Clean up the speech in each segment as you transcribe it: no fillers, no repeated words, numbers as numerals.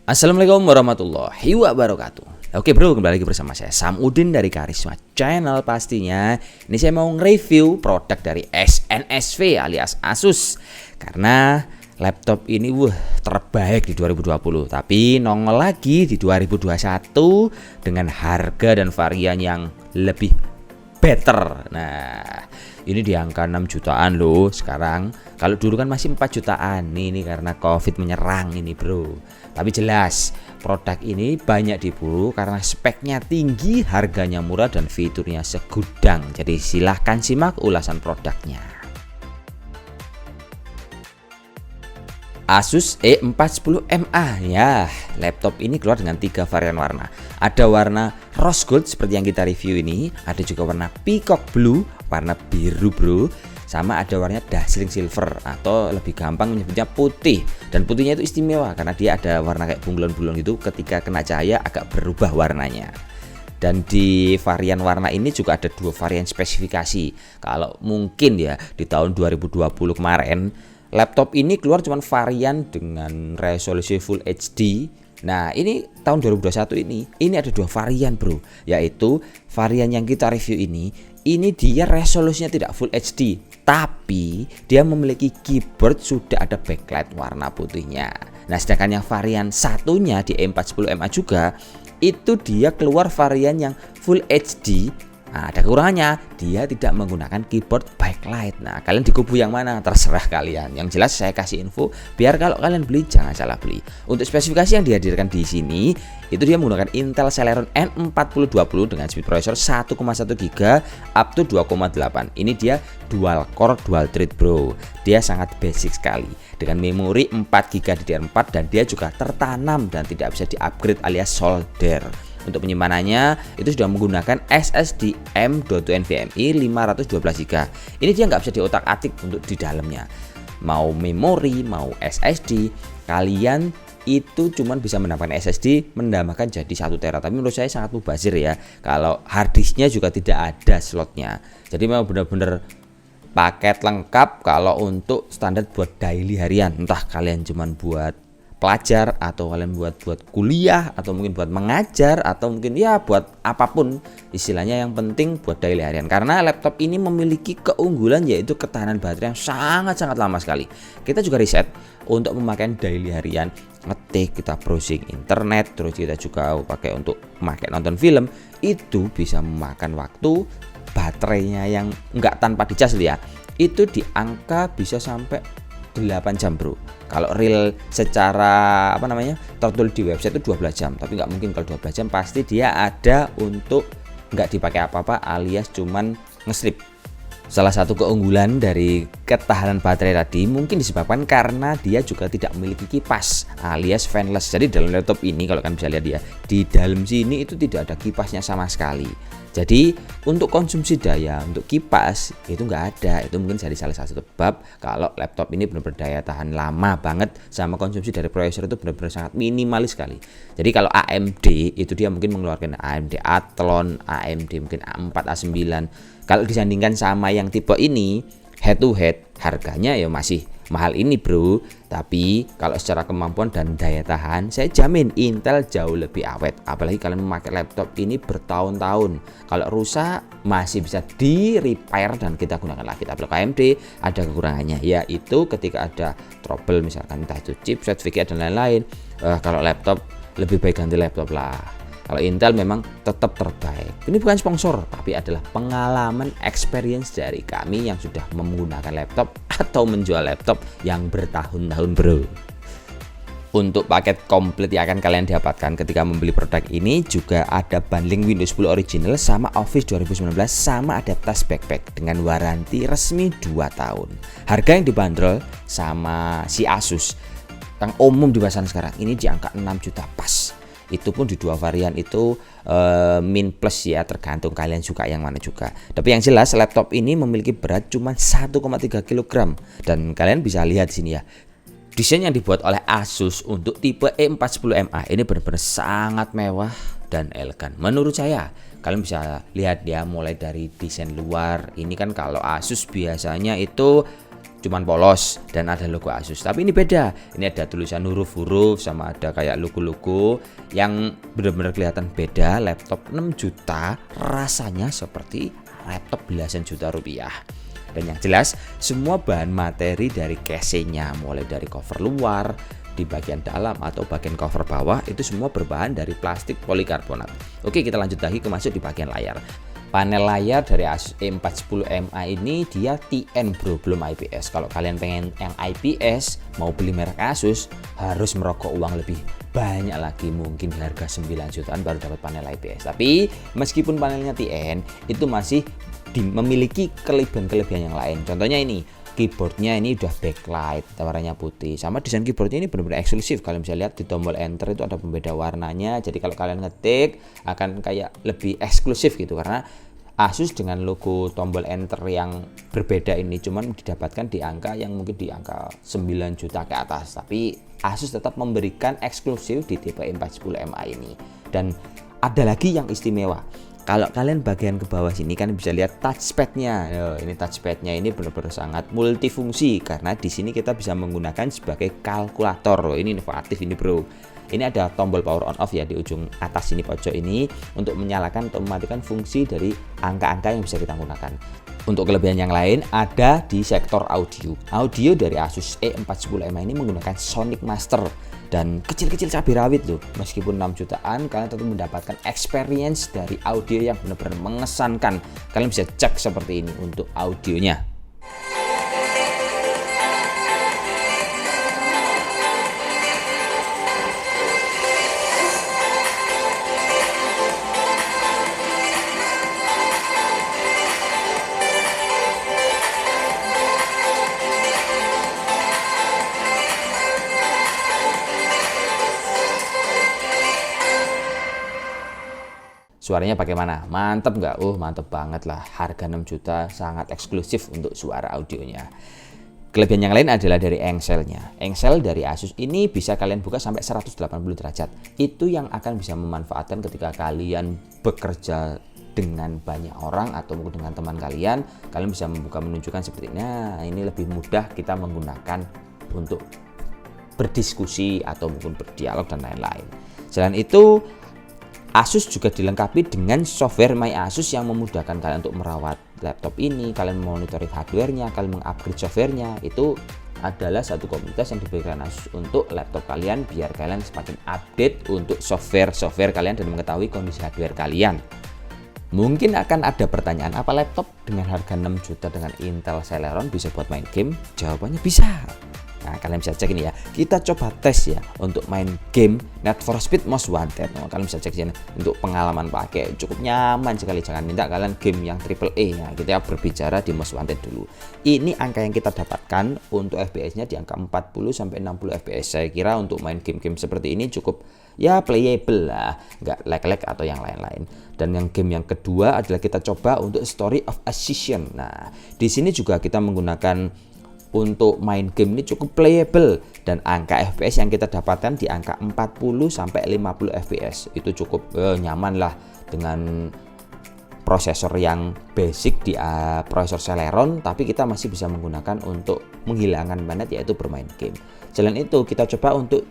Assalamualaikum warahmatullahi wabarakatuh. Oke bro, kembali lagi bersama saya Samudin dari Karisma Channel pastinya. Ini saya mau nge-review produk dari SNSV alias Asus. Karena laptop ini terbaik di 2020, tapi nongol lagi di 2021 dengan harga dan varian yang lebih better. Nah, ini di angka 6 jutaan loh sekarang. Kalau dulu kan masih 4 jutaan. Ini karena Covid menyerang ini, bro. Tapi jelas, produk ini banyak diburu karena speknya tinggi, harganya murah dan fiturnya segudang. Jadi silahkan simak ulasan produknya. Asus E410MA ya, laptop ini keluar dengan 3 varian warna. Ada warna rose gold seperti yang kita review ini, ada juga warna peacock blue, warna biru bro, sama ada warnanya dazzling silver atau lebih gampang menyebutnya putih. Dan putihnya itu istimewa karena dia ada warna kayak bunglon-bunglon gitu, ketika kena cahaya agak berubah warnanya. Dan di varian warna ini juga ada 2 varian spesifikasi. Kalau mungkin ya di tahun 2020 kemarin laptop ini keluar cuma varian dengan resolusi Full HD. Nah ini tahun 2021 ini ada 2 varian bro, yaitu varian yang kita review ini dia resolusinya tidak Full HD, tapi dia memiliki keyboard sudah ada backlight warna putihnya. Nah sedangkan yang varian satunya di E410MA juga itu dia keluar varian yang Full HD. Nah, ada kekurangannya, dia tidak menggunakan keyboard backlight. Nah, kalian di kubu yang mana? Terserah kalian. Yang jelas saya kasih info biar kalau kalian beli jangan salah beli. Untuk spesifikasi yang dihadirkan di sini, itu dia menggunakan Intel Celeron N4020 dengan speed processor 1,1 GHz up to 2,8. Ini dia dual core dual thread bro. Dia sangat basic sekali dengan memori 4 GB DDR4 dan dia juga tertanam dan tidak bisa di-upgrade alias solder. Untuk penyimpanannya itu sudah menggunakan SSD M.2 NVMe 512 GB. Ini dia nggak bisa diotak-atik untuk di dalamnya. Mau memori, mau SSD, kalian itu cuman bisa menambahkan SSD, menambahkan jadi 1 TB. Tapi menurut saya sangat mubazir ya. Kalau harddisknya juga tidak ada slotnya. Jadi memang benar-benar paket lengkap kalau untuk standar buat daily harian. Entah kalian cuman buat pelajar atau kalian buat kuliah atau mungkin buat mengajar atau mungkin ya buat apapun istilahnya, yang penting buat daily harian. Karena laptop ini memiliki keunggulan yaitu ketahanan baterai yang sangat-sangat lama sekali. Kita juga riset untuk pemakaian daily harian, ngetik, kita browsing internet, terus kita juga pakai untuk memakai nonton film, itu bisa memakan waktu baterainya yang enggak tanpa dicas ya, itu di angka bisa sampai 8 jam bro. Kalau real secara tertulis di website itu 12 jam, tapi nggak mungkin kalau 12 jam, pasti dia ada untuk nggak dipakai apa-apa alias cuman nge-sleep. Salah satu keunggulan dari ketahanan baterai tadi mungkin disebabkan karena dia juga tidak memiliki kipas alias fanless. Jadi dalam laptop ini kalau kalian bisa lihat ya, di dalam sini itu tidak ada kipasnya sama sekali. Jadi untuk konsumsi daya untuk kipas itu nggak ada. Itu mungkin jadi salah satu sebab kalau laptop ini benar-benar daya tahan lama banget, sama konsumsi dari prosesor itu benar-benar sangat minimalis sekali. Jadi kalau AMD itu dia mungkin mengeluarkan AMD Athlon, AMD mungkin A4, A9. Kalau disandingkan sama yang tipe ini head to head, harganya ya masih mahal ini bro. Tapi kalau secara kemampuan dan daya tahan, saya jamin Intel jauh lebih awet. Apalagi kalian memakai laptop ini bertahun-tahun. Kalau rusak masih bisa di repair dan kita gunakan lagi. Tapi kalau AMD ada kekurangannya, yaitu ketika ada trouble misalkan entah itu chipset, VGA dan lain-lain. Kalau laptop lebih baik ganti laptop lah. Kalau Intel memang tetap terbaik. Ini bukan sponsor, tapi adalah pengalaman experience dari kami yang sudah menggunakan laptop atau menjual laptop yang bertahun-tahun bro. Untuk paket komplit yang akan kalian dapatkan ketika membeli produk ini juga ada bundling Windows 10 original sama Office 2019 sama ada tas backpack dengan waranti resmi 2 tahun. Harga yang dibanderol sama si Asus yang umum di pasaran sekarang ini di angka 6 juta pas. Itu pun di 2 varian itu min plus ya, tergantung kalian suka yang mana juga. Tapi yang jelas laptop ini memiliki berat cuma 1,3 kg dan kalian bisa lihat di sini ya. Desain yang dibuat oleh Asus untuk tipe E410MA ini benar-benar sangat mewah dan elegan menurut saya. Kalian bisa lihat ya, mulai dari desain luar. Ini kan kalau Asus biasanya itu cuman polos dan ada logo Asus. Tapi ini beda. Ini ada tulisan huruf-huruf sama ada kayak logo-logo yang benar-benar kelihatan beda. Laptop 6 juta rasanya seperti laptop belasan juta rupiah. Dan yang jelas semua bahan materi dari casingnya, mulai dari cover luar, di bagian dalam atau bagian cover bawah itu semua berbahan dari plastik polikarbonat. Oke, kita lanjut lagi masuk di bagian layar. Panel layar dari Asus E410MA ini dia TN bro, belum IPS. Kalau kalian pengen yang IPS, mau beli merek Asus, harus merogoh uang lebih banyak lagi, mungkin di harga 9 jutaan baru dapat panel IPS. Tapi meskipun panelnya TN, itu masih memiliki kelebihan-kelebihan yang lain. Contohnya ini, keyboardnya ini udah backlight, warnanya putih. Sama desain keyboardnya ini benar-benar eksklusif. Kalian bisa lihat di tombol enter itu ada pembeda warnanya. Jadi kalau kalian ngetik akan kayak lebih eksklusif gitu, karena Asus dengan logo tombol enter yang berbeda ini cuman didapatkan di angka yang mungkin di angka 9 juta ke atas. Tapi Asus tetap memberikan eksklusif di tipe E410MA ini. Dan ada lagi yang istimewa. Kalau kalian bagian ke bawah sini kan bisa lihat touchpadnya. Ini touchpadnya ini benar-benar sangat multifungsi karena di sini kita bisa menggunakan sebagai kalkulator. Ini inovatif ini bro. Ini ada tombol power on off ya di ujung atas sini pojok ini untuk menyalakan atau mematikan fungsi dari angka-angka yang bisa kita gunakan. Untuk kelebihan yang lain ada di sektor audio. Audio dari Asus E410MA ini menggunakan Sonic Master dan kecil-kecil cabai rawit loh. Meskipun 6 jutaan kalian tetap mendapatkan experience dari audio yang benar-benar mengesankan. Kalian bisa cek seperti ini untuk audionya. Suaranya bagaimana? Mantep nggak? Mantep banget lah. Harga 6 juta sangat eksklusif untuk suara audionya. Kelebihan yang lain adalah dari engselnya. Engsel dari Asus ini bisa kalian buka sampai 180 derajat. Itu yang akan bisa memanfaatkan ketika kalian bekerja dengan banyak orang atau mungkin dengan teman kalian. Kalian bisa membuka menunjukkan seperti ini. Nah, ini lebih mudah kita menggunakan untuk berdiskusi atau mungkin berdialog dan lain-lain. Selain itu, Asus juga dilengkapi dengan software My Asus yang memudahkan kalian untuk merawat laptop ini, kalian memonitoring hardware-nya, kalian mengupgrade software-nya. Itu adalah satu komunitas yang diberikan Asus untuk laptop kalian biar kalian semakin update untuk software kalian dan mengetahui kondisi hardware kalian. Mungkin akan ada pertanyaan, apa laptop dengan harga 6 juta dengan Intel Celeron bisa buat main game? Jawabannya bisa. Nah, kalian bisa cek ini ya. Kita coba tes ya untuk main game Need for Speed Most Wanted. Kalian bisa cek sini untuk pengalaman pakai cukup nyaman sekali. Jangan minta kalian game yang AAA. Nah, kita berbicara di Most Wanted dulu. Ini angka yang kita dapatkan untuk FPS-nya di angka 40 sampai 60 FPS. Saya kira untuk main game-game seperti ini cukup ya playable lah, nggak lag-lag atau yang lain-lain. Dan yang game yang kedua adalah kita coba untuk Story of Ascension. Nah, di sini juga kita menggunakan untuk main game ini cukup playable dan angka FPS yang kita dapatkan di angka 40 sampai 50 FPS. Itu cukup nyaman lah dengan prosesor yang basic di prosesor Celeron, tapi kita masih bisa menggunakan untuk menghilangkan penat yaitu bermain game. Selain itu kita coba untuk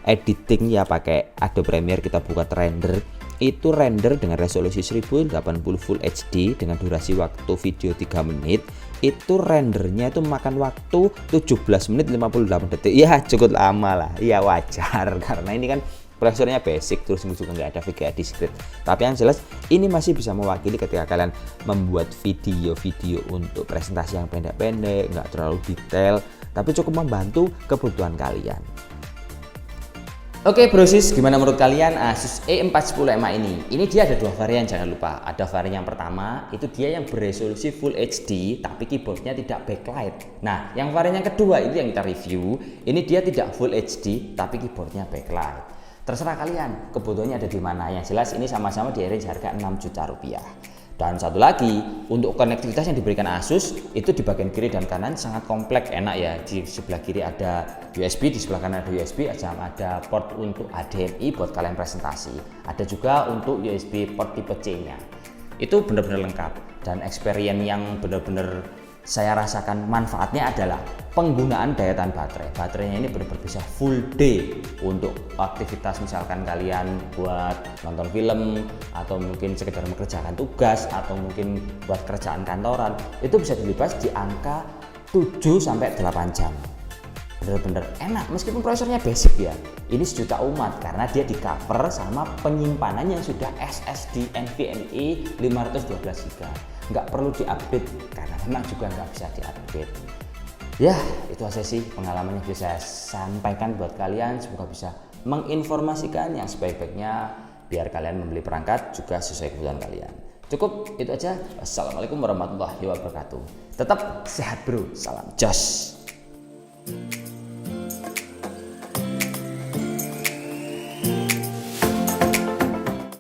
editing ya pakai Adobe Premiere, kita buka render. Itu render dengan resolusi 1080 Full HD dengan durasi waktu video 3 menit. Itu rendernya itu makan waktu 17 menit 58 detik. Ya cukup lama lah, ya wajar karena ini kan prosesornya basic, terus juga nggak ada VGA discrete. Tapi yang jelas ini masih bisa mewakili ketika kalian membuat video-video untuk presentasi yang pendek-pendek, nggak terlalu detail, tapi cukup membantu kebutuhan kalian. Oke brosis, gimana menurut kalian Asus E410MA ini? Ini dia ada dua varian, jangan lupa. Ada varian yang pertama, itu dia yang beresolusi Full HD, tapi keyboardnya tidak backlight. Nah, yang varian yang kedua itu yang kita review. Ini dia tidak Full HD, tapi keyboardnya backlight. Terserah kalian, kebutuhannya ada di mana. Yang jelas ini sama-sama di range harga 6 juta rupiah. Dan satu lagi, untuk konektivitas yang diberikan Asus itu di bagian kiri dan kanan sangat kompleks, enak ya. Di sebelah kiri ada USB, di sebelah kanan ada USB, ada port untuk HDMI buat kalian presentasi. Ada juga untuk USB port tipe C-nya. Itu benar-benar lengkap dan experience yang benar-benar saya rasakan manfaatnya adalah penggunaan daya tahan baterai. Baterainya ini benar-benar bisa full day untuk aktivitas, misalkan kalian buat nonton film atau mungkin sekedar mengerjakan tugas atau mungkin buat kerjaan kantoran, itu bisa dilibas di angka 7-8 jam. Bener-bener enak, meskipun prosesornya basic ya. Ini sejuta umat karena dia di cover sama penyimpanan yang sudah SSD NVMe 512 GB. Nggak perlu diupdate karena memang juga nggak bisa diupdate. Ya, itu aja sih pengalaman yang bisa saya sampaikan buat kalian. Semoga bisa menginformasikan yang sebaik-baiknya biar kalian membeli perangkat juga sesuai kebutuhan kalian. Cukup itu aja. Wassalamualaikum warahmatullahi wabarakatuh. Tetap sehat bro, salam jos.